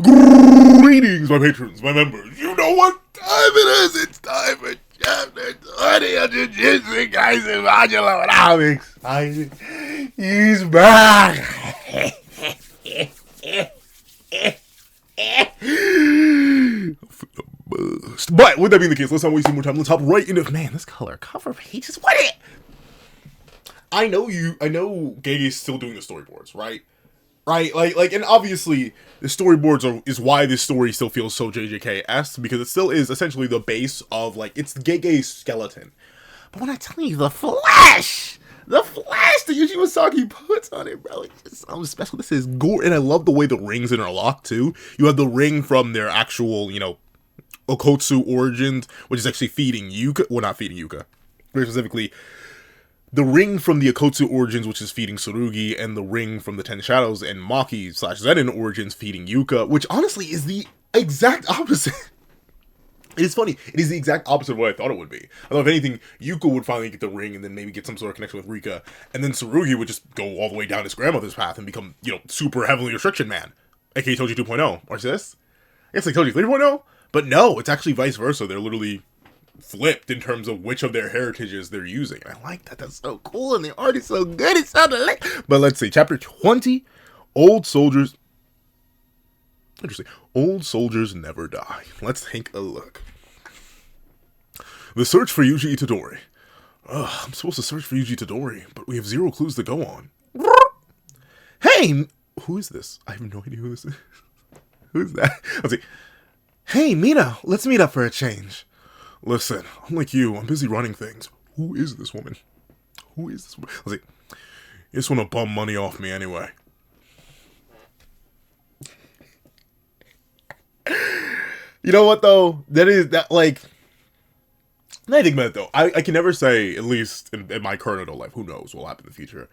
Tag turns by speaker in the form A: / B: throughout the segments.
A: Greetings, my patrons, my members. You know what time it is. It's time for chapter 20 of Jujutsu Kaisen Modulo, and I'm excited. He's back. But with that being the case, let's not waste any more time. Let's hop right into, man, this color cover page is what it. I know Gege's still doing the storyboards, right? Right, like, and obviously the storyboards is why this story still feels so JJK-esque, because it still is essentially the base of, like, it's Gege's skeleton. But when I tell you the flash that Yuji Wasaki puts on it, bro, it just sounds special. This is gore, and I love the way the rings interlock too. You have the ring from their actual, Okotsu origins, which is actually feeding Yuka. Well, not feeding Yuka, very specifically. The ring from the Okotsu origins, which is feeding Tsurugi, and the ring from the Ten Shadows and Maki/Zenin origins feeding Yuka, which honestly is the exact opposite. It's funny, it is the exact opposite of what I thought it would be. I thought if anything, Yuka would finally get the ring and then maybe get some sort of connection with Rika, and then Tsurugi would just go all the way down his grandmother's path and become, super heavily restriction man, aka Toji 2.0, or this? I guess like Toji 3.0? But no, it's actually vice versa. They're literally flipped in terms of which of their heritages they're using. And I like that. That's so cool, and the art is so good. It's so delightful. But let's see, chapter 20, Old Soldiers. Interesting. Old Soldiers Never Die. Let's take a look. The search for Yuji Itadori. I'm supposed to search for Yuji Itadori, but we have 0 clues to go on. Hey, who is this? I have no idea who this is. Who is that? Let's see. Hey, Mina, let's meet up for a change. Listen, unlike you, I'm busy running things. Who is this woman? Who is this woman? Let's see. You just want to bum money off me anyway. You know what, though? Now I think about it, though. I can never say, at least in my current adult life, who knows what will happen in the future.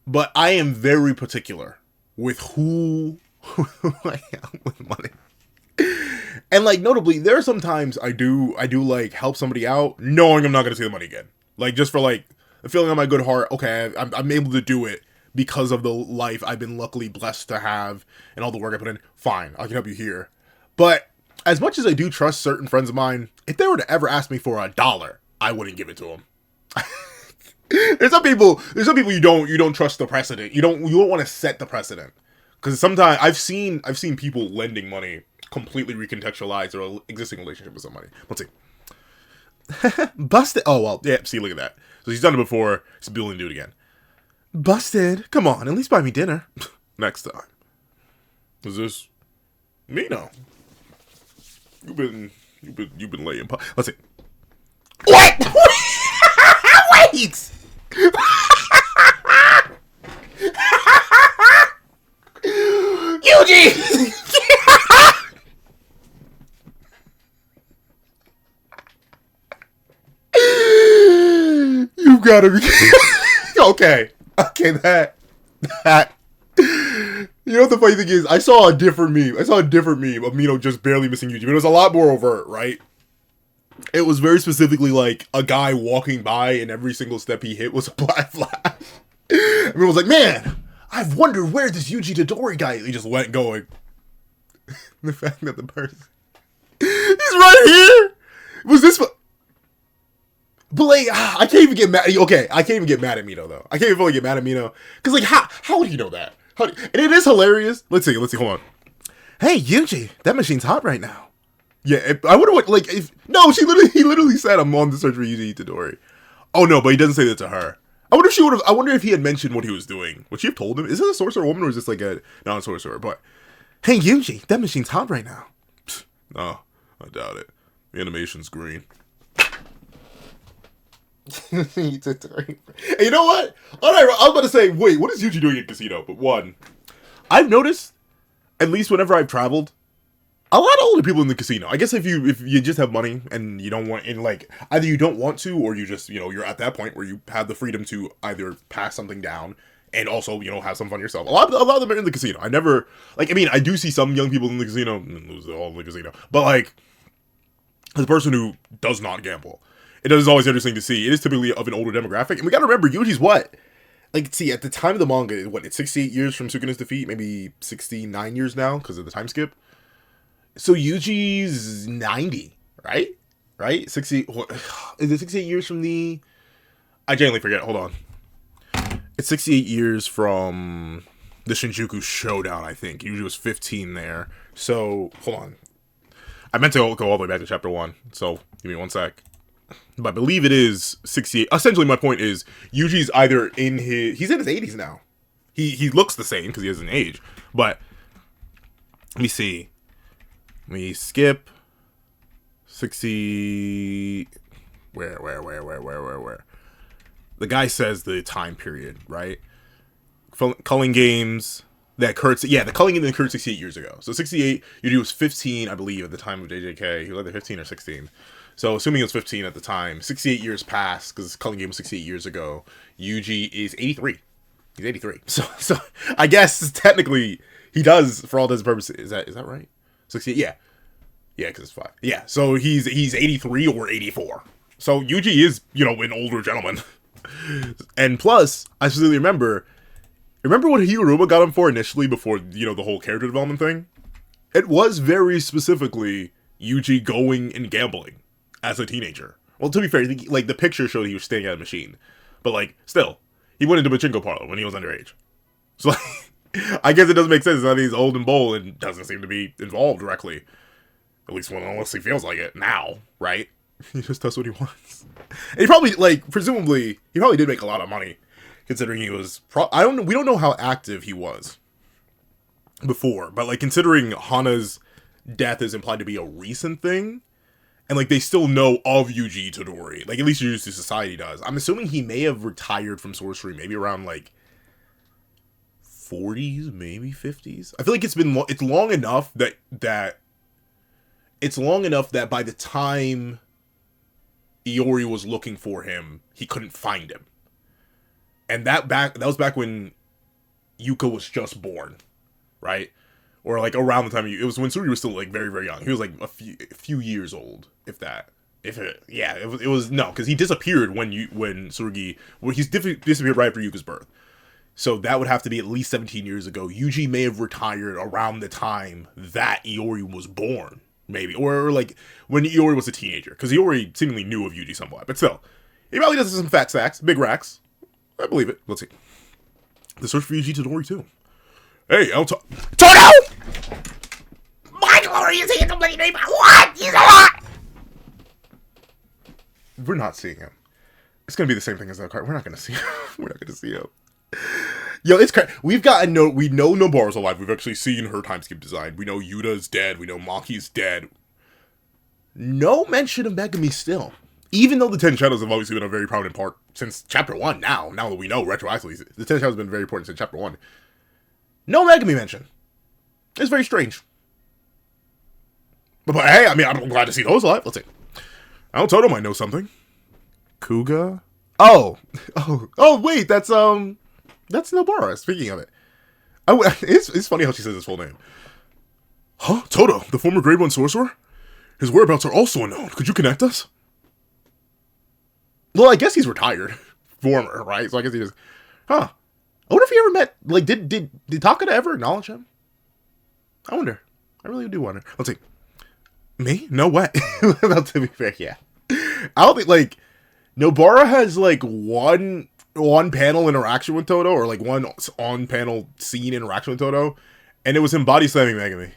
A: But I am very particular with who I am with money. And, notably, there are some times I do, help somebody out, knowing I'm not going to see the money again. Just for, the feeling on my good heart, okay, I'm able to do it because of the life I've been luckily blessed to have and all the work I put in. Fine, I can help you here. But as much as I do trust certain friends of mine, if they were to ever ask me for $1, I wouldn't give it to them. There's some people you don't trust the precedent. You don't want to set the precedent. Because sometimes I've seen people lending money completely recontextualize their existing relationship with somebody. Let's see. Busted. Oh, well, yeah, see, look at that. So he's done it before. He's willing to do it again. Busted. Come on, at least buy me dinner. Next time. Is this me? No. You've been laying. Let's see. What? Wait. Yuji. You gotta be okay. That. You know what the funny thing is? I saw a different meme of Mino just barely missing Yuji, but it was a lot more overt, right? It was very specifically a guy walking by, and every single step he hit was a black flash. Everyone was like, "Man, I've wondered where this Yuji Itadori guy." He just went going. The fact that the person he's right here. Was this? But I can't even get mad. Okay, I can't even get mad at Mino though. I can't even fully get mad at Mino because how would he know that? And it is hilarious. Let's see. Hold on. Hey Yuji, that machine's hot right now. Yeah, I wonder what if no, he literally said I'm on the search for Yuji Itadori. Oh no, but he doesn't say that to her. I wonder if he had mentioned what he was doing. Would she have told him? Is this a sorcerer woman or is this a non-sorcerer? But hey Yuji, that machine's hot right now. No, I doubt it. The animation's green. And you know what? Alright, I was about to say, wait, what is Yuji doing in casino? But one, I've noticed, at least whenever I've traveled, a lot of older people in the casino. I guess if you just have money and you don't want, either you don't want to, or you just, you're at that point where you have the freedom to either pass something down and also, have some fun yourself. A lot of them are in the casino. I never, I do see some young people in the casino, all in the casino, but as a person who does not gamble, it is always interesting to see. It is typically of an older demographic. And we gotta remember, Yuji's what? like, see, at the time of the manga, what, it's 68 years from Sukuna's defeat, maybe 69 years now because of the time skip. So Yuji's 90, right? Right? 60, what, is it 68 years from the, I genuinely forget, hold on. It's 68 years from the Shinjuku Showdown, I think. Yuji was 15 there. So, hold on. I meant to go all the way back to chapter 1, so give me one sec. But I believe it is 68. Essentially, my point is, Yuji's either in his, he's in his 80s now. He looks the same because he has an age. But, let me see. Let me skip. 60, where? The guy says the time period, right? Culling Games that occurred, yeah, the Culling Game that occurred 68 years ago. So 68, Yuji was 15, I believe, at the time of JJK. He was either 15 or 16. So assuming he was 15 at the time, 68 years passed, because Culling Game was 68 years ago. Yuji is 83. He's 83. So I guess technically he does, for all intents and purposes. Is that right? 68, yeah. Yeah, because it's 5. Yeah, so he's 83 or 84. So Yuji is, an older gentleman. And plus, I specifically remember what Higuruma got him for initially before, the whole character development thing? It was very specifically Yuji going and gambling as a teenager. Well, to be fair, like, the picture showed he was staying at a machine. But, like, still, he went into pachinko parlor when he was underage. So, like, I guess it doesn't make sense that he's old and bold and doesn't seem to be involved directly. At least unless he feels like it now, right? He just does what he wants. And he probably, like, presumably, he probably did make a lot of money, considering he was, we don't know how active he was before, but, like, considering Hana's death is implied to be a recent thing, and, like, they still know of Yuji Itadori, like, at least Jujutsu Society does. I'm assuming he may have retired from sorcery maybe around, like, 40s, maybe 50s. I feel like it's long enough that it's long enough that by the time Iori was looking for him, he couldn't find him. And that was back when Yuka was just born, right? Or like around the time it was when Tsurugi was still like very, very young. He was like a few years old, if that. It was no, because he disappeared when Tsurugi, he's disappeared right after Yuka's birth. So that would have to be at least 17 years ago. Yuji may have retired around the time that Iori was born. Maybe. Or like, when Iori was a teenager. Because Iori seemingly knew of Yuji somewhat. But still, he probably does some fat stacks. Big racks. I believe it. Let's see. The search for Yuji Itadori, too. Hey, Toto! My glory is here to bloody name. What? He's alive! We're not seeing him. It's going to be the same thing as that card. We're not going to see him. We're not going to see him. Yo, it's crazy. We know Nobara's alive. We've actually seen her time skip design. We know Yuta's dead. We know Maki's dead. No mention of Megami still. Even though the Ten Shadows have obviously been a very prominent part since chapter 1 now that we know retroactively. The Ten Shadows have been very important since chapter 1. No Megami mention. It's very strange. But hey, I mean, I'm glad to see those alive. Let's see. Toto might know something. Kuga? Oh, wait, that's Nobara, speaking of it. It's funny how she says his full name. Huh? Toto, the former Grade 1 sorcerer? His whereabouts are also unknown. Could you connect us? Well, I guess he's retired. Former, right? So I guess he just... Huh. I wonder if he ever met... Like, did Takada ever acknowledge him? I wonder. I really do wonder. Let's see. Me? No way. Well, to be fair, yeah. I don't think, like... Nobara has, like, one panel interaction with Toto, or, like, one on-panel scene interaction with Toto, and it was him body slamming Megami.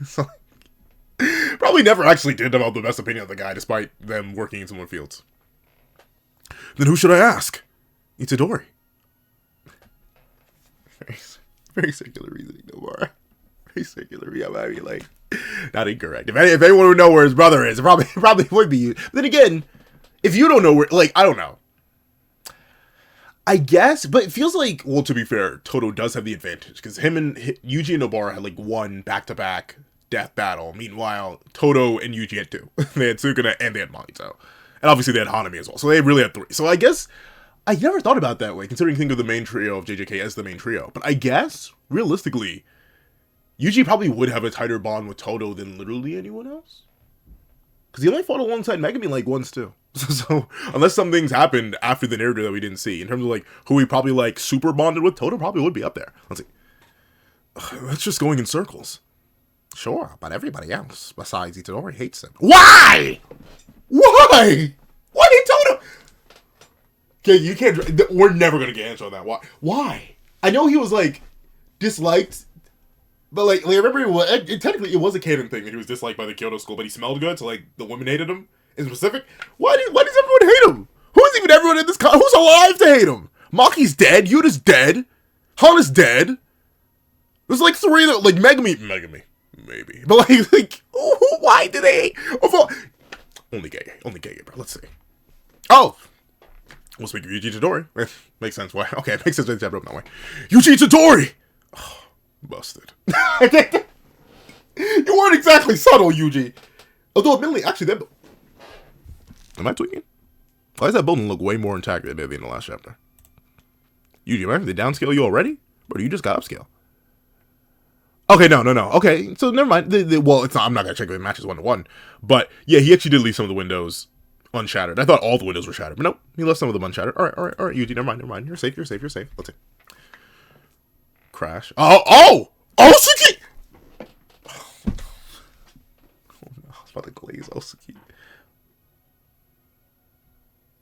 A: So, probably never actually did develop the best opinion of the guy, despite them working in similar fields. Then who should I ask? Itadori. Very circular reasoning, Nobara. Very circular. Yeah, I mean, like, not incorrect. If anyone would know where his brother is, it probably would be you. But then again, if you don't know where, like, I don't know. I guess, but it feels like, well, to be fair, Toto does have the advantage, because him and Yuji and Nobara had, like, one back-to-back death battle. Meanwhile, Toto and Yuji had 2. They had Sukuna and they had Mahito. And obviously they had Hanami as well. So they really had 3. So I guess, I never thought about it that way, considering you think of the main trio of JJK as the main trio. But I guess, realistically, Yuji probably would have a tighter bond with Toto than literally anyone else. Because he only fought alongside Megami like once too. So unless some things happened after the narrative that we didn't see, in terms of like who he probably like super bonded with, Toto probably would be up there. Let's see. That's just going in circles. Sure, but everybody else besides Itadori hates him. Why? Why? Why did Toto? Okay, you can't. We're never gonna get an answer on that. Why? Why? I know he was like disliked, but like I remember technically it was a canon thing that he was disliked by the Kyoto school, but he smelled good, so like the women hated him in specific. Why does everyone hate him? Who's even everyone in this? Who's alive to hate him? Maki's dead. Yuda's dead. Hana's dead. There's like three that like Megami, maybe, but like why do they? Only gay, bro. Let's see. Oh, we'll speak of Yuji Itadori. Makes sense. Why? Okay, it makes sense. That way. Yuji Itadori. Oh, busted. You weren't exactly subtle, Yuji. Although admittedly, actually, that. Am I tweaking? Why does that building look way more intact than it did in the last chapter? Yuji, remember they downscale you already? Or you just got upscale? Okay, no. Okay, so never mind. Well, it's not. I'm not gonna check if it matches 1-to-1. But yeah, he actually did leave some of the windows unshattered. I thought all the windows were shattered, but nope, he left some of them unshattered. All right, Yuji, never mind. You're safe. Let's see. Crash. Oh, Osuki! Oh, no, I was about to glaze Osuki.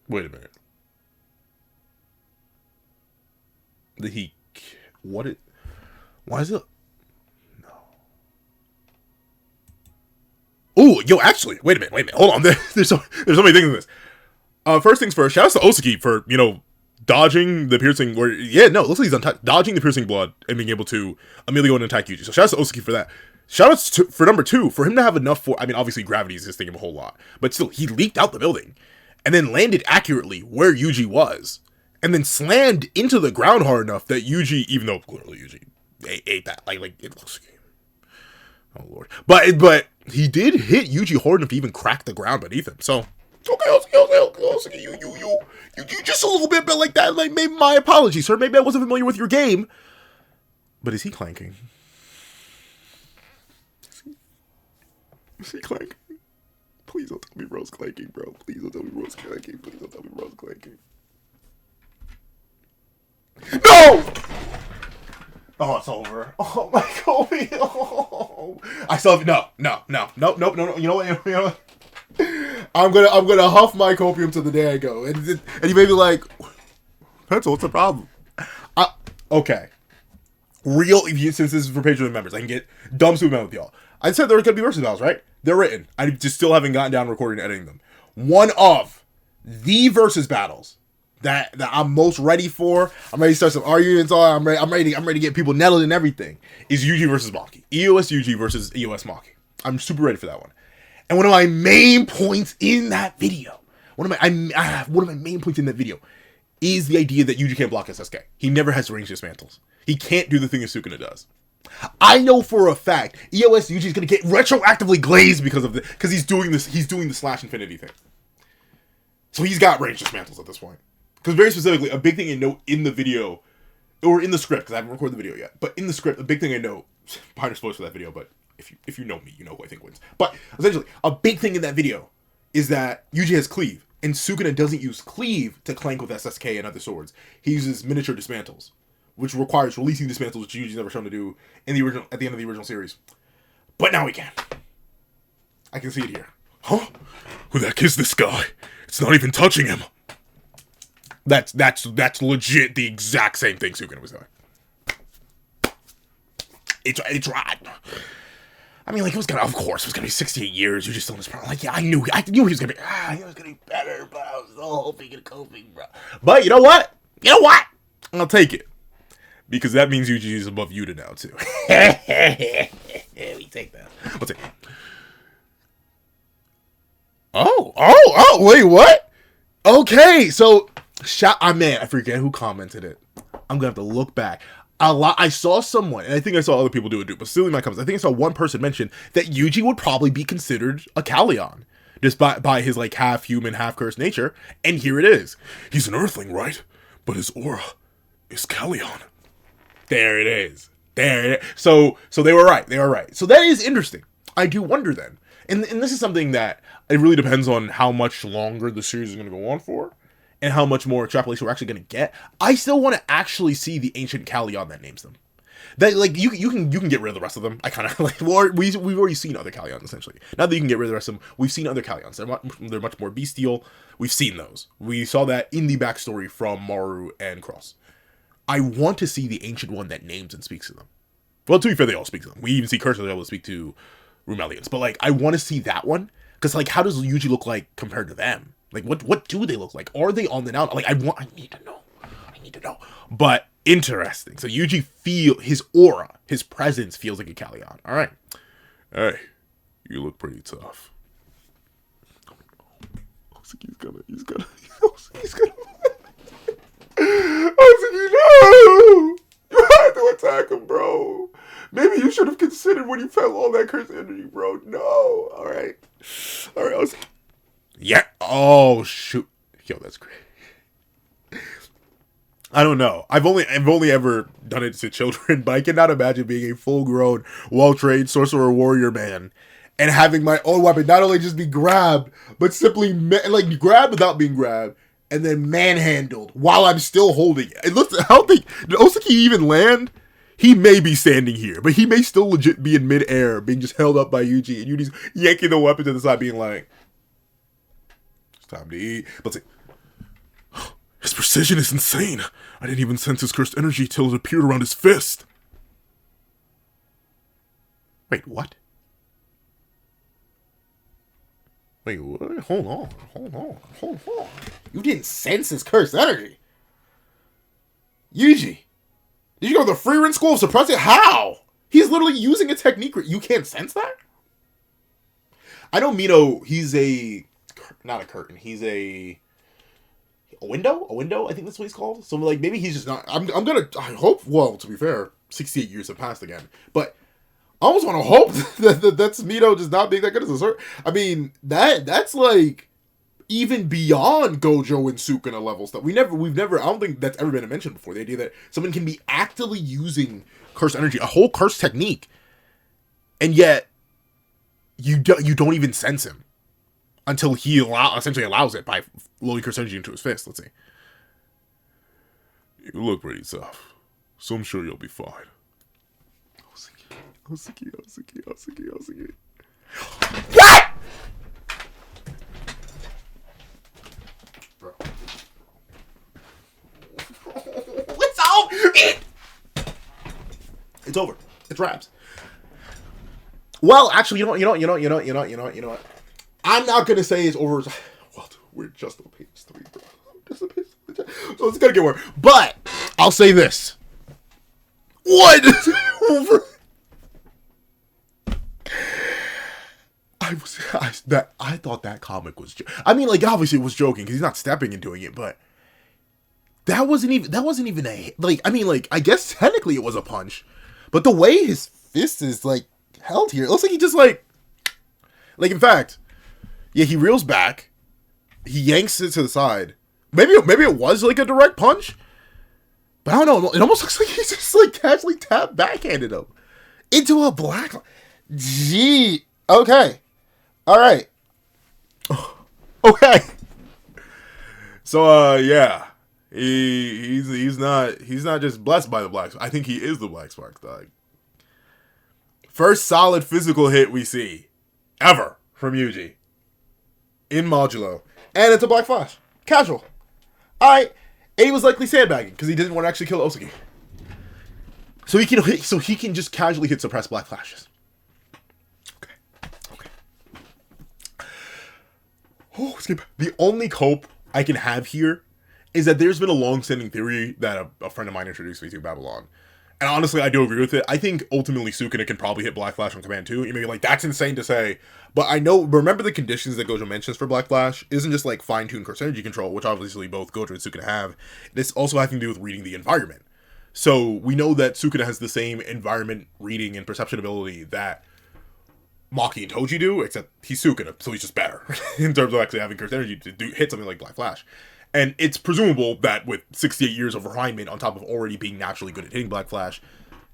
A: Wait a minute. Why is it? No. Oh, yo, actually, wait a minute. Hold on. There's so many things in this. First things first, shout out to Osuki for, dodging the piercing, looks like he's dodging the piercing blood and being able to immediately go and attack Yuji. So shout out to Osuki for that. Shout out for number 2, for him to have enough obviously gravity is assisting him a whole lot, but still, he leaped out the building and then landed accurately where Yuji was, and then slammed into the ground hard enough that Yuji, even though clearly Yuji ate that, like it looks. Oh lord, but he did hit Yuji hard enough to even crack the ground beneath him. So okay, you just a little bit like that. Like, maybe my apologies, sir. Maybe I wasn't familiar with your game. But is he clanking? Is he clanking? Please don't tell me Rose clanking, bro. Please don't tell me Rose clanking. No! Oh, it's over. Oh my Kobe. Oh. I still have no. You know what? I'm gonna huff my copium to the day I go, and you may be like, Pencil, what's the problem? Okay, since this is for Patreon members, I can get dumb super with y'all. I said there were gonna be versus battles, right? They're written. I just still haven't gotten down recording and editing them. One of the versus battles that I'm most ready for. I'm ready to start some arguments on. I'm ready to get people nettled and everything. Is Yuji versus Maki. EOS Yuji versus EOS Maki. I'm super ready for that one. And one of my main points in that video, is the idea that Yuji can't block SSK. He never has range dismantles. He can't do the thing that Sukuna does. I know for a fact EOS Yuji is going to get retroactively glazed because he's doing the slash infinity thing. So he's got range dismantles at this point. Because very specifically, a big thing I know in the video, or in the script, because I haven't recorded the video yet, but in the script, a big thing I know, minor spoilers for that video, but if you know me, you know who I think wins. But essentially, a big thing in that video is that Yuji has cleave, and Sukuna doesn't use cleave to clank with SSK and other swords. He uses miniature dismantles, which requires releasing dismantles, which Yuji's never shown to do at the end of the original series. But now we can. I can see it here. Huh? Who the heck is this guy? It's not even touching him. That's legit the exact same thing Sukuna was doing. It's right. I mean, like, it was gonna be 68 years. You're just still in this problem. Like, yeah, I knew he was gonna be better, but I was so hoping and coping, bro. But you know what? I'll take it. Because that means Yuji is above Yuta now, too. We take that. Let's see. Oh, wait, what? Okay, so, I forget who commented it. I'm gonna have to look back. I saw someone, and I think I saw other people do it, but still in my comments, I think I saw one person mention that Yuji would probably be considered a Kallion, just by his, like, half-human, half-cursed nature, and here it is. He's an Earthling, right? But his aura is Kallion. There it is. So they were right. So that is interesting. I do wonder then, And this is something that it really depends on how much longer the series is going to go on for, and how much more extrapolation we're actually going to get. I still want to actually see the ancient Kallion that names them. That, like, you can get rid of the rest of them. I kind of like, well, we've already seen other Kallions, essentially. Now that you can get rid of the rest of them, we've seen other Kallions. They're much more bestial. We've seen those. We saw that in the backstory from Maru and Cross. I want to see the ancient one that names and speaks to them. Well, to be fair, they all speak to them. We even see Cursor able to speak to Rumelians. But, like, I want to see that one. Because, like, how does Yuji look like compared to them? Like, what do they look like? Are they on the down? Like, I need to know. I need to know. But interesting. So Yuji his aura, his presence feels like a Kallion. All right. Hey, you look pretty tough. He's gonna. No! You had to attack him, bro. Maybe you should have considered when you felt all that cursed energy, bro. No. All right. Yeah. Oh shoot. Yo, that's great. I don't know. I've only ever done it to children, but I cannot imagine being a full-grown, well-trained sorcerer warrior man and having my own weapon not only just be grabbed, but simply grabbed without being grabbed, and then manhandled while I'm still holding it. It looks. I don't think did Osaki even land? He may be standing here, but he may still legit be in midair, being just held up by Yuji, and Yuji's yanking the weapon to the side, being like, "It's time to eat." But let's see. His precision is insane. I didn't even sense his cursed energy till it appeared around his fist. Wait, what? Wait, what? Hold on. You didn't sense his cursed energy? Yuji, did you go to the free rent school of suppressing? How? He's literally using a technique. You can't sense that? I know Mito, he's not a curtain, he's a window? A window? I think that's what he's called. So, like, maybe he's just not... I hope... Well, to be fair, 68 years have passed again. But I almost want to hope that's Mito just not being that good as a sort. I mean, that's, like, even beyond Gojo and Sukuna level stuff. We've never... I don't think that's ever been mentioned before. The idea that someone can be actively using cursed energy, a whole cursed technique, and yet you don't even sense him. Until he essentially allows it by loading cursed energy into his fist. Let's see. You look pretty tough, so I'm sure you'll be fine. Osaki. What? Bro. It's over. It's over. It's wraps. Well, actually, you know what? I'm not gonna say it's over. Well, we're just on page 3, bro. So it's gonna get worse. But I'll say this: what? I thought that comic was. I mean, like, obviously it was joking because he's not stepping and doing it, but that wasn't even a like. I mean, like, I guess technically it was a punch, but the way his fist is like held here, it looks like he just like in fact. Yeah, he reels back. He yanks it to the side. Maybe it was like a direct punch. But I don't know. It almost looks like he just like casually backhanded him into a black. Gee. Okay. All right. Okay. So yeah, he's not just blessed by the black. I think he is the Black Spark dog. First solid physical hit we see ever from Yuji. In Modulo. And it's a Black Flash. Casual. Alright. And he was likely sandbagging because he didn't want to actually kill Osaki. So he can just casually hit suppressed Black Flashes. Okay. Oh, the only cope I can have here is that there's been a long-standing theory that a friend of mine introduced me to, Babylon. And honestly, I do agree with it. I think ultimately Sukuna can probably hit Black Flash on command too. You may be like, that's insane to say. But remember the conditions that Gojo mentions for Black Flash isn't just like fine-tuned cursed energy control, which obviously both Gojo and Sukuna have. This also has to do with reading the environment. So we know that Sukuna has the same environment reading and perception ability that Maki and Toji do, except he's Sukuna, so he's just better in terms of actually having cursed energy to hit something like Black Flash. And it's presumable that with 68 years of refinement on top of already being naturally good at hitting Black Flash,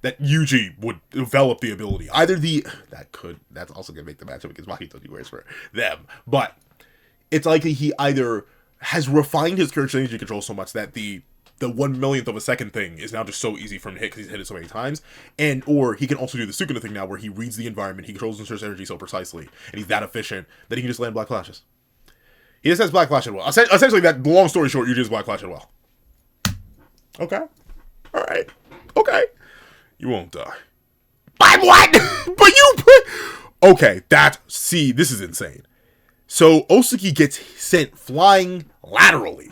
A: that Yuji would develop the ability. That's also gonna make the matchup against Mahito worse for them. But it's likely he either has refined his character energy control so much that the 1/1,000,000th of a second thing is now just so easy for him to hit because he's hit it so many times, and or he can also do the Sukuna thing now where he reads the environment, he controls and source energy so precisely, and he's that efficient that he can just land Black Flashes. He just has Black Flash at well. Essentially, that long story short, you just Black Flash at well. Okay, all right, okay, you won't die. By what? But you put okay. This is insane. So Osuki gets sent flying laterally.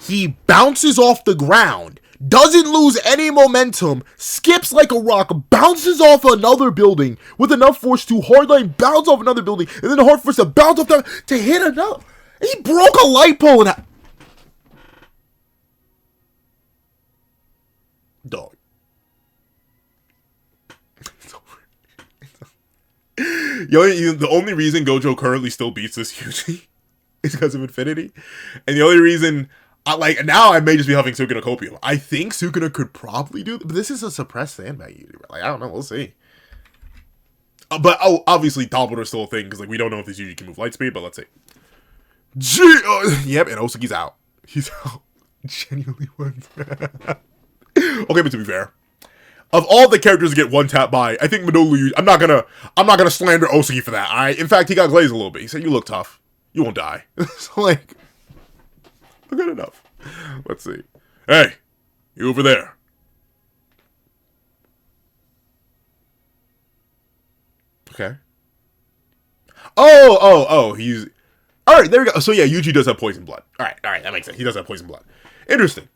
A: He bounces off the ground, doesn't lose any momentum, skips like a rock, bounces off another building with enough force to hardline bounce off another building, and then the hard force to bounce off that to hit another. He broke a light pole and dog. The only reason Gojo currently still beats this Yuji is because of Infinity, and the only reason. Now I may just be huffing Sukuna Copium. I think Sukuna could probably do it, but this is a suppressed sandbag user. I don't know. We'll see. But obviously Dabura is still a thing, because we don't know if this Yuji can move light speed, but let's see. Yep, and Osuki's out. He's out. Genuinely one tap. Okay, but to be fair, of all the characters to get one tap by, I think Modulo, I'm not gonna slander Osuki for that, alright? In fact, he got glazed a little bit. He said, you look tough. You won't die. So good enough. Let's see. Hey, you over there. Okay. Oh, he's... Alright, there we go. So yeah, Yuji does have poison blood. Alright, that makes sense. He does have poison blood. Interesting.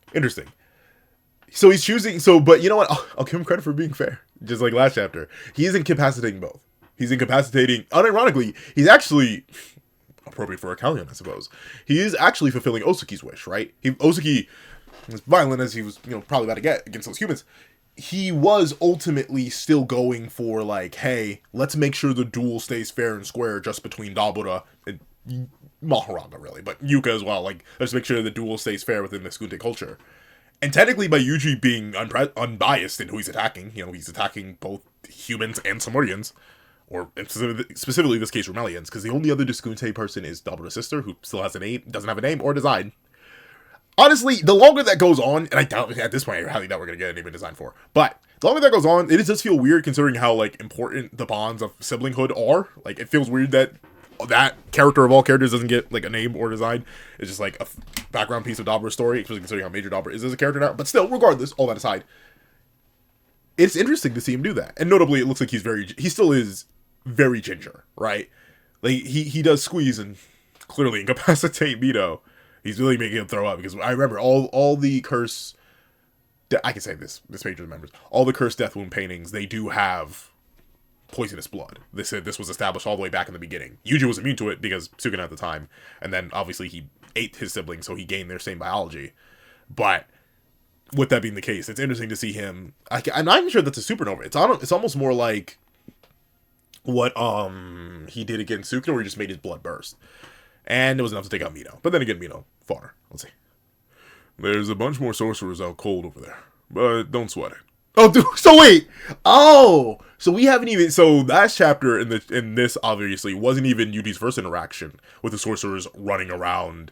A: So he's choosing... but you know what? I'll give him credit for being fair. Just like last chapter. He is incapacitating both. He's incapacitating... Unironically, he's actually... appropriate for a Kallion, I suppose. He is actually fulfilling Osuki's wish, right? Osuki, as violent as he was, probably about to get against those humans, he was ultimately still going for, hey, let's make sure the duel stays fair and square just between Dabura and Mahoraga, really, but Yuka as well. Let's make sure the duel stays fair within the Tsukunde culture. And technically, by Yuji being unbiased in who he's attacking, he's attacking both humans and Samurians, or specifically in this case, Romelians, because the only other Tsukunde person is Dabura's sister, who still has a name, doesn't have a name or design. Honestly, the longer that goes on, and I doubt, at this point, I highly doubt we're going to get a name and design for, but the longer that goes on, it does feel weird considering how, important the bonds of siblinghood are. It feels weird that character of all characters doesn't get, a name or design. It's just, a background piece of Dabura's story, especially considering how major Dabura is as a character now. But still, regardless, all that aside, it's interesting to see him do that. And notably, it looks like he still is very ginger, right? He does squeeze and clearly incapacitate Mito. He's really making him throw up, because I remember all the curse... I can say this page remembers. All the cursed death wound paintings, they do have poisonous blood. They said this was established all the way back in the beginning. Yuji was immune to it because Sukuna at the time, and then obviously he ate his siblings, so he gained their same biology. But with that being the case, it's interesting to see him... I'm not even sure that's a supernova. It's almost more like what he did against Sukuna, where he just made his blood burst. And it was enough to take out Mito. But then again, Mito fought. Let's see. There's a bunch more sorcerers out cold over there, but don't sweat it. Oh, dude, so wait. Oh, so we haven't even... So last chapter in this obviously wasn't even Yuji's first interaction with the sorcerers running around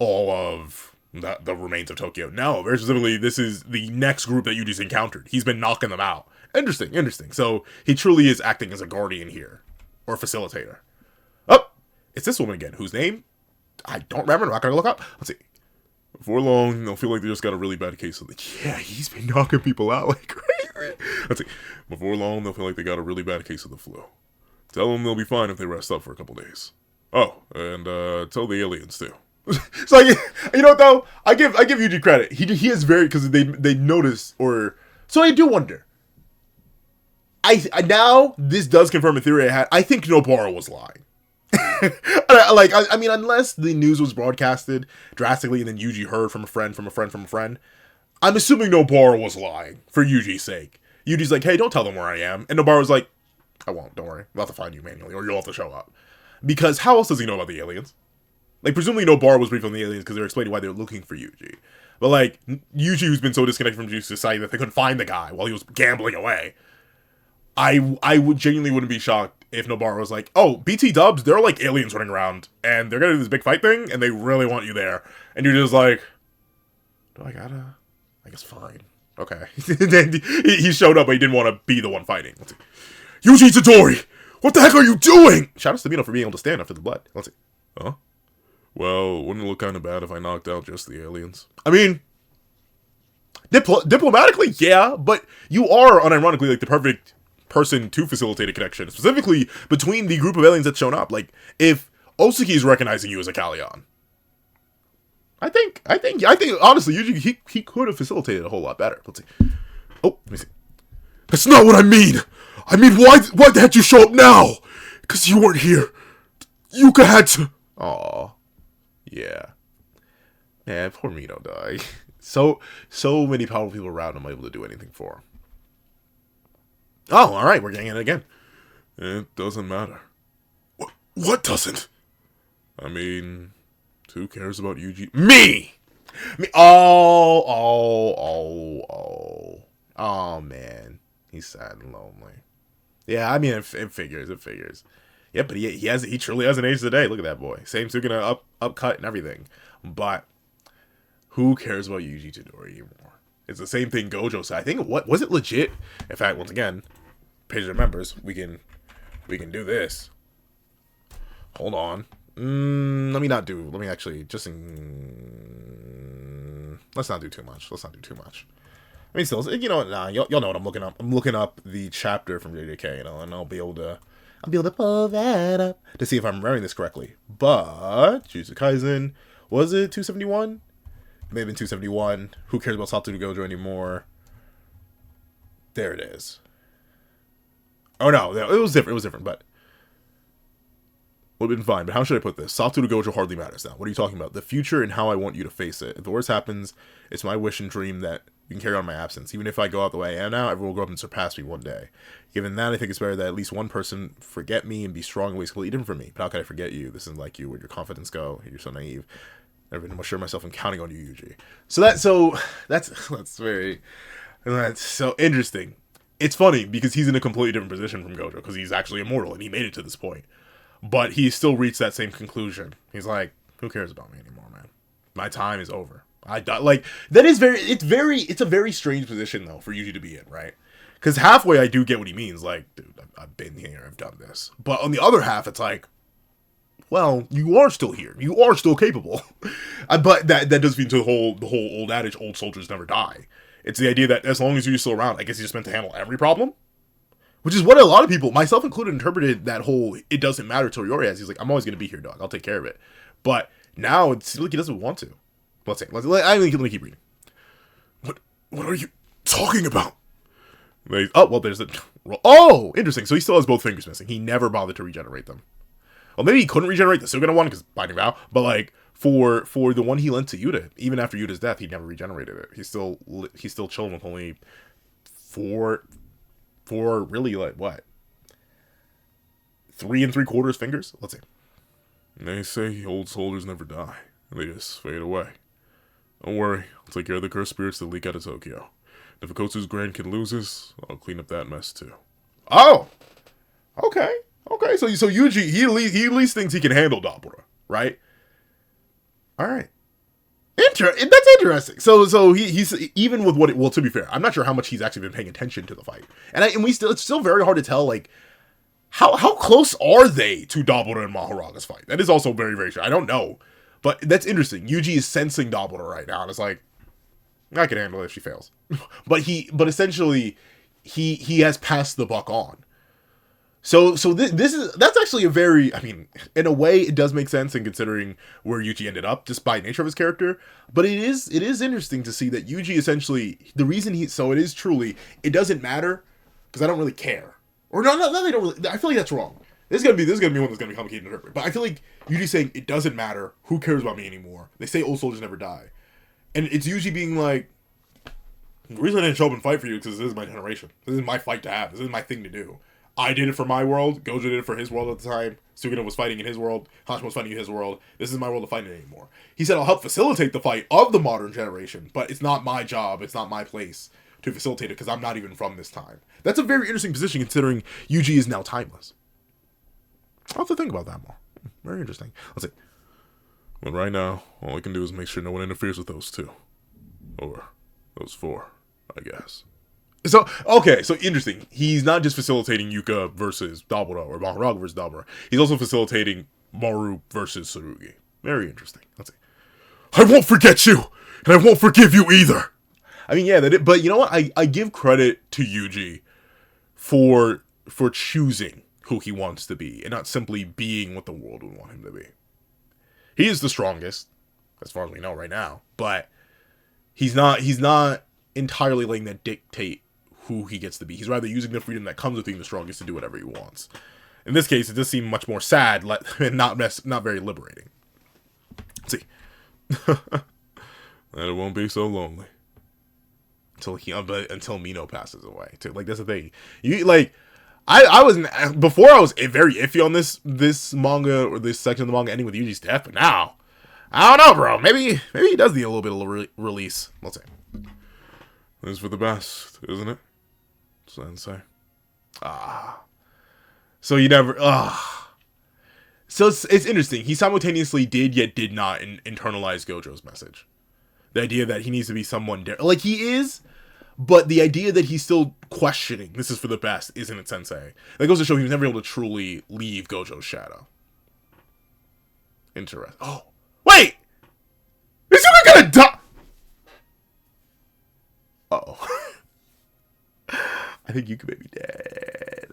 A: all of the remains of Tokyo. No, very specifically, this is the next group that Yuji's encountered. He's been knocking them out. Interesting. So he truly is acting as a guardian here, or facilitator. Oh, it's this woman again, whose name I don't remember. I'm not gonna look up. Let's see. Before long, they'll feel like they just got a really bad case of yeah, he's been knocking people out like crazy. Let's see. Before long, they'll feel like they got a really bad case of the flu. Tell them they'll be fine if they rest up for a couple days. Oh, and tell the aliens too. So you know what though? I give Yuji credit. He is very, because they notice, or so I do wonder. I now this does confirm a theory I had. I think Nobara was lying. I mean, unless the news was broadcasted drastically and then Yuji heard from a friend, I'm assuming Nobara was lying for Yuji's sake. Yuji's like, hey, don't tell them where I am. And Nobara's like, I won't, don't worry. I'll have to find you manually, or you'll have to show up. Because how else does he know about the aliens? Like, presumably Nobara was briefed on the aliens because they're explaining why they're looking for Yuji. But, like, Yuji, who's been so disconnected from Jujutsu Society that they couldn't find the guy while he was gambling away, I would genuinely wouldn't be shocked if Nobara was like, oh, BT dubs, there are, like, aliens running around, and they're gonna do this big fight thing, and they really want you there. And you're just like, do I gotta? I guess fine. Okay. Then he showed up, but he didn't want to be the one fighting. Let's see. Yuji Itadori! What the heck are you doing? Shout out to Mino for being able to stand after the blood. Let's see. Huh? Well, wouldn't it look kind of bad if I knocked out just the aliens? I mean, diplomatically, yeah, but you are, unironically, like, the perfect person to facilitate a connection, specifically between the group of aliens that's shown up. Like, if Osuki is recognizing you as a Kallion, I think, honestly, Yuji, he could have facilitated a whole lot better. Let's see. Oh, let me see. That's not what I mean! I mean, why the heck you show up now? Because you weren't here. Yuka had to... Aww. Yeah. Man, poor Mino, dog. So many powerful people around him able to do anything for him. Oh, alright, we're getting it again. It doesn't matter. What doesn't? I mean, who cares about Yuji? Me! Oh, man. He's sad and lonely. Yeah, I mean, it figures. Yeah, but he truly has an age today. Look at that boy. Same Sukuna up cut and everything. But who cares about Yuji Itadori anymore? It's the same thing Gojo said. I think, what was it legit? In fact, once again, page remembers, we can do this. Hold on. Let me actually let's not do too much. I mean, still, you know what? Nah, y'all know what I'm looking up. I'm looking up the chapter from JJK, you know, and I'll be able to pull that up to see if I'm remembering this correctly. But Jujutsu Kaisen, was it 271? It may have been 271. Who cares about Satoru Gojo anymore? There it is. Oh no, it was different, but would have been fine. But how should I put this? Satoru Gojo hardly matters now. What are you talking about? The future and how I want you to face it. If the worst happens, it's my wish and dream that you can carry on my absence. Even if I go out the way I am now, everyone will grow up and surpass me one day. Given that, I think it's better that at least one person forget me and be strong in ways completely different from me. But how could I forget you? This isn't like you. Where'd your confidence go? You're so naive. Never been more sure of myself and counting on you, Yuji. That's so interesting. It's funny because he's in a completely different position from Gojo because he's actually immortal and he made it to this point. But he still reached that same conclusion. He's like, who cares about me anymore, man? My time is over. Like, that is it's a very strange position, though, for Yuji to be in, right? Because halfway I do get what he means. Like, dude, I've been here, I've done this. But on the other half, it's like, well, you are still here. You are still capable. But that does feed into the whole old adage, old soldiers never die. It's the idea that as long as you're still around, I guess you're just meant to handle every problem. Which is what a lot of people, myself included, interpreted that whole it doesn't matter Toriori as. He's like, I'm always going to be here, dog. I'll take care of it. But now it's like he doesn't want to. Let me keep reading. What are you talking about? There's interesting. So he still has both fingers missing. He never bothered to regenerate them. Well, maybe he couldn't regenerate the Suguna one because binding vow. But like for the one he lent to Yuta, even after Yuta's death, he never regenerated it. He's still chilling with only four really, like, what? 3 3/4 fingers? Let's see. They say old soldiers never die. They just fade away. Don't worry. I'll take care of the cursed spirits that leak out of Tokyo. If Ikotsu's Grand Kid loses, I'll clean up that mess too. Oh! Okay. So Yuji, he at least thinks he can handle Dabura, right? Alright. That's interesting. So he's even with what. Well, to be fair, I'm not sure how much he's actually been paying attention to the fight, it's still very hard to tell like how close are they to Dabura and Mahoraga's fight. That is also very very true. I don't know, but that's interesting. Yuji is sensing Dabura right now, and it's like I can handle it if she fails, but essentially he has passed the buck on. So that's actually a very, I mean, in a way it does make sense in considering where Yuji ended up just by nature of his character, but it is interesting to see that Yuji essentially, the reason it is truly, it doesn't matter because I don't really care. Or no, they don't really, I feel like that's wrong. This is gonna be one that's gonna be complicated to interpret, but I feel like Yuji's saying it doesn't matter, who cares about me anymore? They say old soldiers never die. And it's Yuji being like, the reason I didn't show up and fight for you is because this is my generation. This is my fight to have. This is my thing to do. I did it for my world. Gojo did it for his world at the time. Sugino was fighting in his world. Hashima was fighting in his world. This is my world to fight in anymore. He said, I'll help facilitate the fight of the modern generation, but it's not my job. It's not my place to facilitate it because I'm not even from this time. That's a very interesting position considering Yuji is now timeless. I'll have to think about that more. Very interesting. Let's see. But right now, all I can do is make sure no one interferes with those two. Or those four, I guess. So, okay, so interesting. He's not just facilitating Yuka versus Dabura, or Mahoraga versus Dabura. He's also facilitating Maru versus Tsurugi. Very interesting. Let's see. I won't forget you, and I won't forgive you either. I mean, yeah, but you know what? I give credit to Yuji for choosing who he wants to be, and not simply being what the world would want him to be. He is the strongest, as far as we know right now, but he's not entirely letting that dictate who he gets to be. He's rather using the freedom that comes with being the strongest to do whatever he wants. In this case, it does seem much more sad and not very liberating. Let's see. And it won't be so lonely until Mino passes away. Too. Like, that's the thing. I was before I was very iffy on this manga or this section of the manga ending with Yuji's death, but now I don't know, bro. Maybe he does need a little bit of release. Let's see. This is for the best, isn't it? Sensei. So you never. So it's interesting. He simultaneously did yet did not internalize Gojo's message. The idea that he needs to be someone like he is, but the idea that he's still questioning this is for the best, isn't it, Sensei? That goes to show he was never able to truly leave Gojo's shadow. Interesting. Oh, wait! Is Yuka gonna die? Uh-oh. I think Yuka may be dead.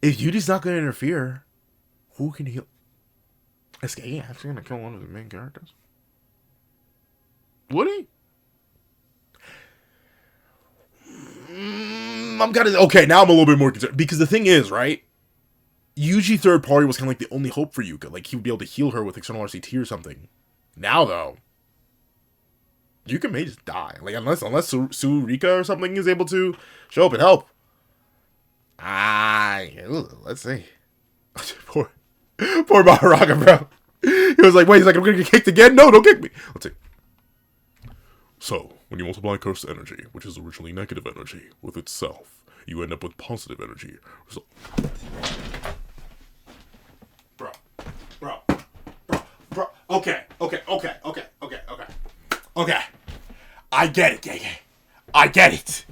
A: If Yuji's not gonna interfere, who can heal? Is he actually gonna kill one of the main characters? Would he? Okay, now I'm a little bit more concerned. Because the thing is, right? Yuji third party was kind of like the only hope for Yuka. Like, he would be able to heal her with external RCT or something. Now, though, Yuka may just die. Like, unless Surika or something is able to show up and help. Let's see. poor Mahoraga, bro. He was like, wait, I'm gonna get kicked again? No, don't kick me. Let's see. So, when you multiply cursed energy, which is originally negative energy, with itself, you end up with positive energy. So, bro. Okay. I get it, Gege. I get it.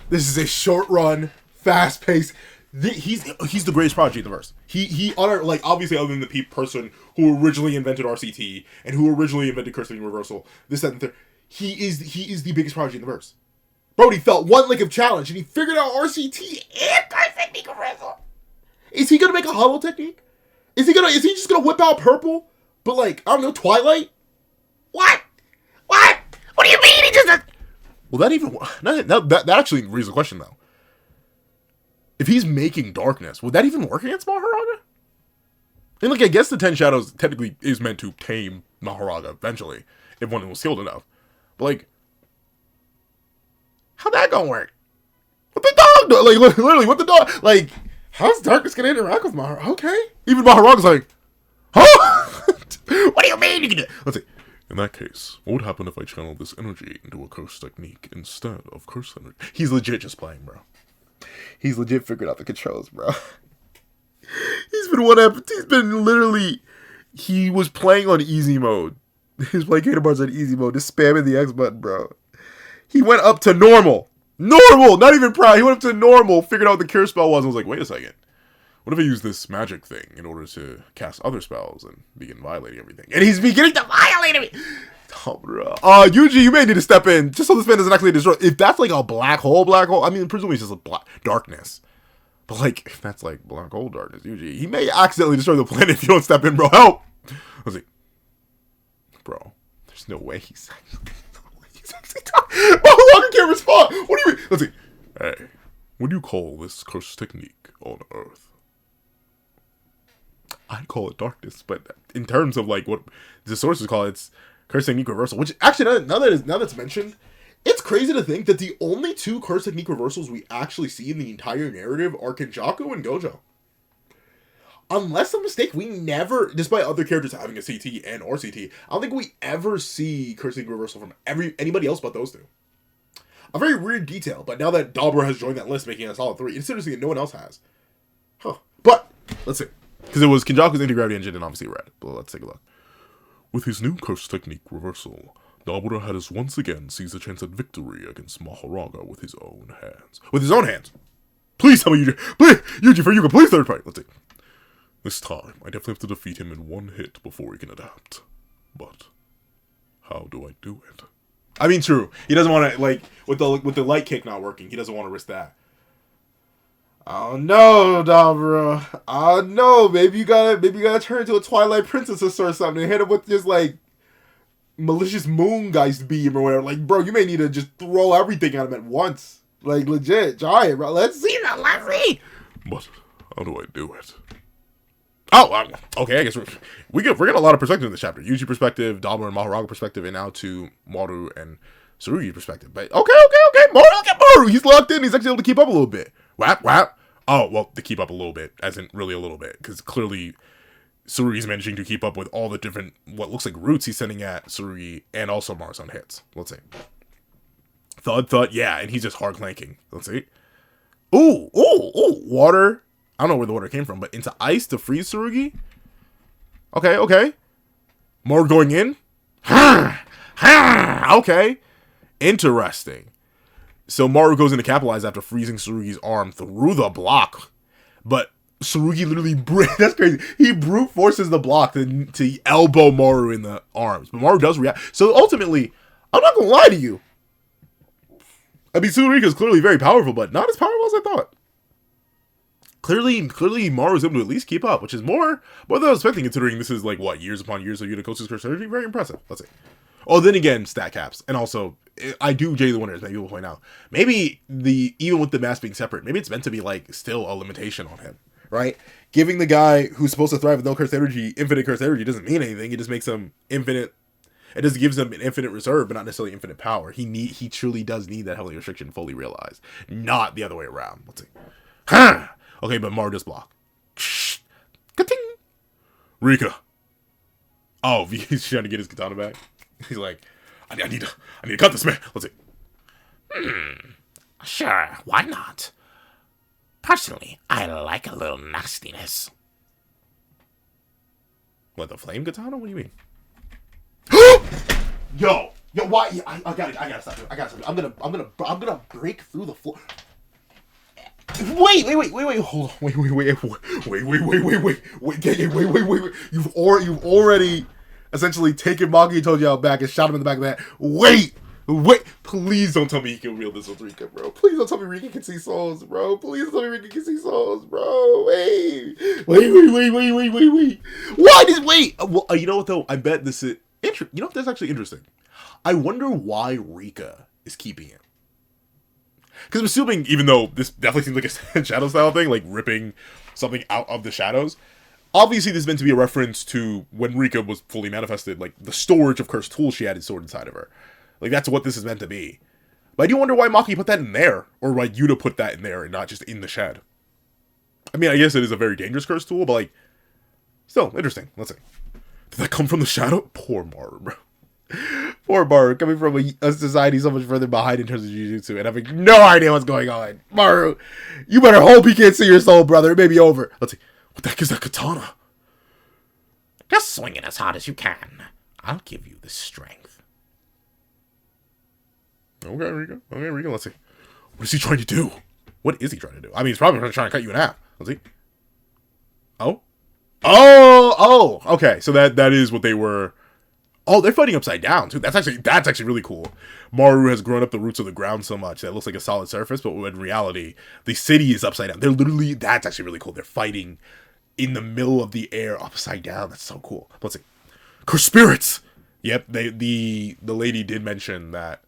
A: This is a short run, fast pace. He's the greatest prodigy in the verse. He obviously other than the person who originally invented RCT and who originally invented cursed energy reversal, this, that, and the third. He is the biggest prodigy in the verse. Bro, he felt one lick of challenge and he figured out RCT and cursed technique reversal. Is he gonna make a hollow technique? Is he just gonna whip out purple? But like, I don't know, Twilight? What? What do you mean he just... Well, that actually raises a question, though. If he's making darkness, would that even work against Mahoraga? And like, I guess the 10 Shadows technically is meant to tame Mahoraga eventually, if one was skilled enough. But like, how'd that gonna work? What the dog do? Like, literally, what the dog... Like, how's darkness gonna interact with Mahoraga? Okay. Even Mahoraga's like, huh? What do you mean you can do... Let's see. In that case, what would happen if I channeled this energy into a curse technique instead of curse energy? He's legit just playing, bro. He's legit figured out the controls, bro. He was playing on easy mode. He was playing Kingdom Hearts on easy mode, just spamming the X button, bro. He went up to normal. Normal! Not even proud. He went up to normal, figured out what the cure spell was, and was like, wait a second. What if I use this magic thing in order to cast other spells and begin violating everything? And he's beginning to violate me! Oh, bro. Yuji, you may need to step in, just so this man doesn't actually destroy. If that's like a black hole, I mean, presumably it's just a darkness. But like, if that's like black hole darkness, Yuji, he may accidentally destroy the planet if you don't step in, bro. Help! Let's see. Bro, there's no way he's actually talking. Mahoraga can't respond! What do you mean? Let's see. Hey, what do you call this curse technique on Earth? I'd call it darkness, but in terms of like what the sources call it, it's curse technique reversal. Which actually, now that it's mentioned, It's crazy to think that the only two curse technique reversals we actually see in the entire narrative are Kenjaku and Gojo. Unless I'm mistaken, we never, despite other characters having a CT and or CT, I don't think we ever see curse technique reversal from anybody else but those two. A very weird detail, but now that Dabura has joined that list, making it a solid 3, it's interesting that no one else has. Huh. But, let's see. Because it was Kenjaku's anti-gravity engine and obviously red. But let's take a look. With his new curse technique reversal, Dabura has once again seized a chance at victory against Mahoraga with his own hands. With his own hands! Please tell me, Yuji! Please! Yuji, for Yuga, please third party! Let's see. This time, I definitely have to defeat him in one hit before he can adapt. But, how do I do it? I mean, true. He doesn't want to, like, with the light kick not working, he doesn't want to risk that. Oh no, Dabura. Oh no, maybe you gotta turn into a Twilight Princess or something and hit him with just, like, malicious Moongeist beam or whatever. Like, bro, you may need to just throw everything at him at once. Like, legit, giant, bro. Let's see that, let's see! But, how do I do it? Oh, okay, I guess we're getting a lot of perspective in this chapter. Yuji perspective, Dabura and Mahoraga perspective, and now to Maru and Tsurugi perspective. But, okay. Maru, look at Maru! He's locked in, he's actually able to keep up a little bit. Whap. Oh, well, to keep up a little bit, as in really a little bit, because clearly Tsurugi's managing to keep up with all the different, what looks like roots he's sending at Tsurugi, and also Maru's own hits. Let's see. Thud, yeah, and he's just hard clanking. Let's see. Ooh, water. I don't know where the water came from, but into ice to freeze Tsurugi? Okay. Maru going in? Okay. Interesting. So Maru goes in to capitalize after freezing Tsurugi's arm through the block. But Tsurugi literally, that's crazy. He brute forces the block to elbow Maru in the arms. But Maru does react. So ultimately, I'm not going to lie to you. I mean, Tsurugi is clearly very powerful, but not as powerful as I thought. Clearly Maru's able to at least keep up, which is more than I was expecting, considering this is like, what, years upon years of Yunakosu's curse energy? Very impressive. Let's see. Oh, then again, stat caps. And also, I do Jay the Winners, maybe we'll point out. Maybe even with the mask being separate, maybe it's meant to be like still a limitation on him, right? Giving the guy who's supposed to thrive with no curse energy, infinite curse energy doesn't mean anything. It just makes him infinite. It just gives him an infinite reserve, but not necessarily infinite power. He truly does need that heavenly restriction fully realized, not the other way around. Let's see. Okay, but Maru does block. Ka-ting! Rika. Oh, he's trying to get his katana back. He's like, I need to cut this man. Let's see.
B: Sure, why not? Personally, I like a little nastiness.
A: What, the flame katana? What do you mean? Yo, why? I gotta stop. I'm gonna break through the floor. Wait, hold on. Wait. You've already essentially taken Manga Tojo out back and shot him in the back of the head. Wait. Please don't tell me he can wield this with Rika, bro. Please don't tell me Rika can see souls, bro. Please don't tell me Rika can see souls, bro. Wait. Why did wait? Well, you know what though? I bet this is interesting. You know what? That's actually interesting. I wonder why Rika is keeping it. Because I'm assuming, even though this definitely seems like a shadow style thing, like ripping something out of the shadows, obviously this is meant to be a reference to when Rika was fully manifested, like the storage of cursed tools she had stored inside of her. Like that's what this is meant to be. But I do wonder why Maki put that in there, or why Yuta put that in there and not just in the shed. I mean, I guess it is a very dangerous cursed tool, but like, still, interesting. Let's see. Did that come from the shadow? Poor Maru, bro. Poor Maru, coming from a society so much further behind in terms of Jujutsu and having no idea what's going on. Maru, you better hope he can't see your soul, brother. It may be over. Let's see. What the heck is that katana?
B: Just swing it as hard as you can. I'll give you the strength.
A: Okay, Rika. Let's see. What is he trying to do? What is he trying to do? I mean, he's probably trying to cut you in half. Let's see. Oh, okay. So that is what they were. Oh, they're fighting upside down too. That's actually really cool. Maru has grown up the roots of the ground so much that it looks like a solid surface, but in reality, the city is upside down. That's actually really cool. They're fighting in the middle of the air upside down. That's so cool. Let's see. Curse spirits! Yep, the lady did mention that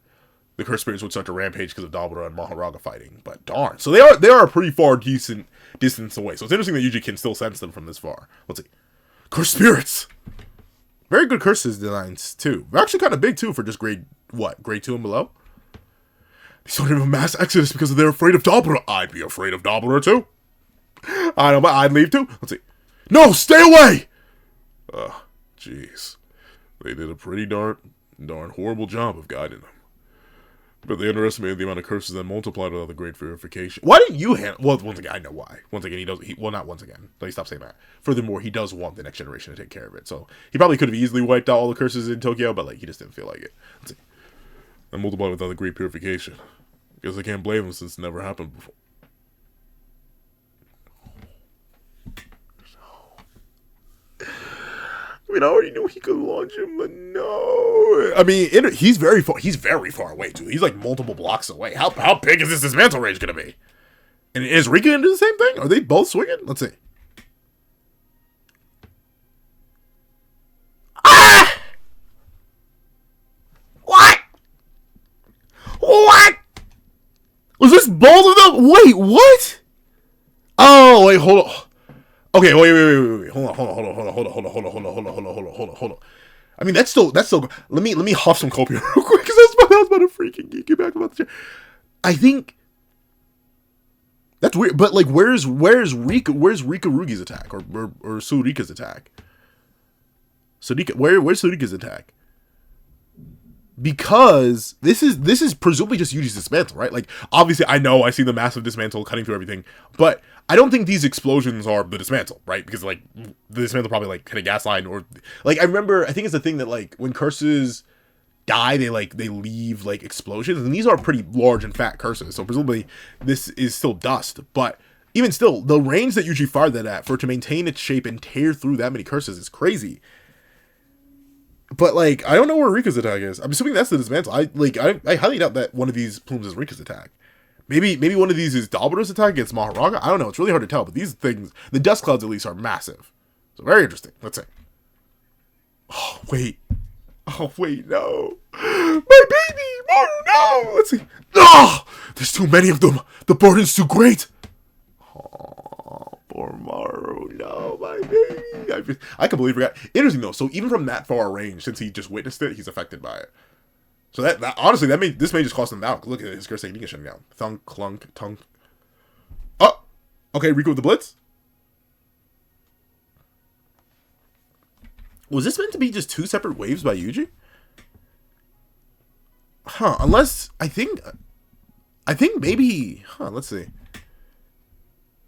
A: the curse spirits would start to rampage because of Dabura and Mahoraga fighting, but darn. So they are a pretty far decent distance away. So it's interesting that Yuji can still sense them from this far. Let's see. Curse spirits! Very good curses designs, too. They're actually kind of big, too, for just grade 2 and below? They started a mass exodus because they're afraid of Dabura. I'd be afraid of Dabura too. I know, but I'd leave too. Let's see. No, stay away! Jeez. They did a pretty darn horrible job of guiding them. But they underestimated the amount of curses that multiplied without the great purification. Why didn't you handle... Well, once again, I know why. Once again, he does... well, not once again. Let me stop saying that. Furthermore, he does want the next generation to take care of it. So, he probably could have easily wiped out all the curses in Tokyo, but, like, he just didn't feel like it. Let's see. And multiplied without the great purification. Guess I can't blame him since it never happened before. I mean, I already knew he could launch him, but no. I mean, he's very far away, too. He's like multiple blocks away. How big is this dismantle range going to be? And is Rika going to do the same thing? Are they both swinging? Let's see.
B: Ah! What? What?
A: Was this both of them? Wait, what? Oh, wait, hold on. Okay, wait. Hold on. I mean, that's still. Let me huff some copium real quick because I was about to freaking geek you back about the shit. I think that's weird, but like, where's Rika? Where's Rika Rugi's attack or Surika's attack? Where's Surika's attack? Because this is presumably just Yuji's dismantle, right? Like, obviously, I see the massive dismantle cutting through everything, but I don't think these explosions are the dismantle, right? Because, like, the dismantle probably, like, hit a gas line, or, like, I think it's the thing that, like, when curses die, they leave, like, explosions, and these are pretty large and fat curses, so presumably this is still dust, but even still, the range that Yuji fired that at, for it to maintain its shape and tear through that many curses is crazy. But, like, I don't know where Rika's attack is. I'm assuming that's the dismantle. I highly doubt that one of these plumes is Rika's attack. Maybe one of these is Dabura's attack against Maharaga. I don't know. It's really hard to tell. But these things, the dust clouds at least, are massive. So, very interesting. Let's see. Oh, wait, no. My baby! Maru, no! Let's see. Oh! There's too many of them. The burden's too great. Oh, poor Maru. No, my baby. I can believe that. Interesting, though. So, even from that far range, since he just witnessed it, he's affected by it. So, that honestly, this may just cost him out. Look at his curse technique shutting down. Thunk, clunk, tunk. Oh! Okay, Riku with the blitz. Was this meant to be just two separate waves by Yuji? Huh, unless, I think maybe, let's see.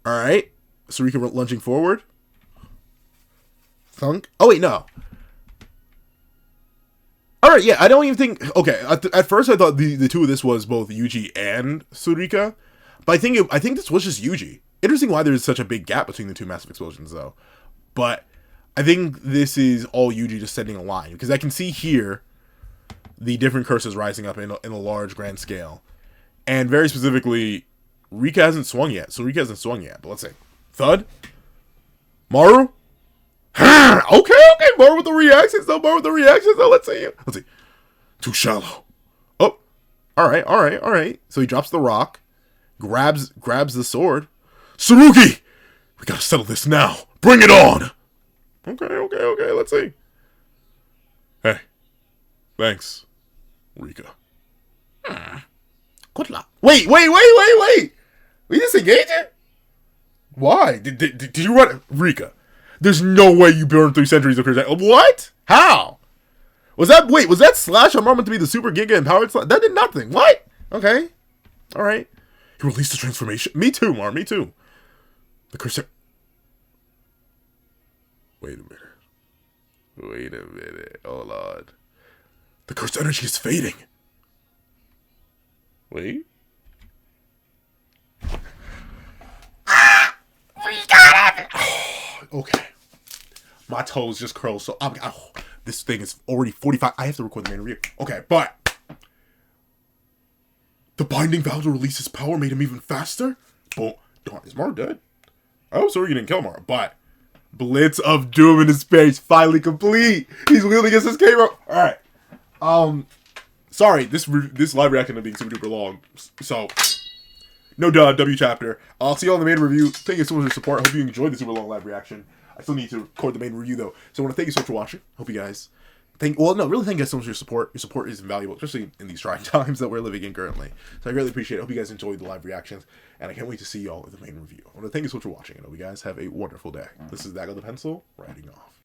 A: Alright, Sarika lunging forward. Thunk. Oh, wait, no. Alright, yeah, I don't even think, okay, at first I thought the two of this was both Yuji and Surika, but I think this was just Yuji. Interesting why there's such a big gap between the two massive explosions, though. But I think this is all Yuji just sending a line, because I can see here the different curses rising up in a large grand scale. And very specifically, Rika hasn't swung yet. So Rika hasn't swung yet. But let's see. Thud. Maru. Okay. Maru with the reactions though. Let's see. Too shallow. Oh. Alright. So he drops the rock. Grabs the sword. Tsurugi! We gotta settle this now. Bring it on! Okay. Let's see. Hey. Thanks, Rika.
B: Good luck.
A: Wait. We disengage it? Why? Did you run... Rika, there's no way you burned 3 centuries of curse. What? How? Was that slash armor meant to be the super giga empowered slash? That did nothing. What? Okay. Alright. He released the transformation. Me too, Mar. Me too. The curse... Wait a minute. Hold on. The cursed energy is fading. Wait.
B: We got it!
A: Okay. My toes just curled, so this thing is already 45. I have to record the main review. Okay, but the binding valve to release his power made him even faster? Boom. Darn, is Mara dead? I was sorry you didn't kill Mara, but Blitz of Doom in his face finally complete. He's wielding his escape rope. Alright. Sorry, this live reaction is being super duper long. So, no W chapter. I'll see you on the main review. Thank you so much for your support. I hope you enjoyed the super long live reaction. I still need to record the main review though. So I want to thank you so much for watching. Hope you guys Thank you guys so much for your support. Your support is invaluable, especially in these trying times that we're living in currently. So I really appreciate it. I hope you guys enjoyed the live reactions, and I can't wait to see y'all in the main review. I want to thank you so much for watching, and I hope you guys have a wonderful day. This is Dago the Pencil, writing off.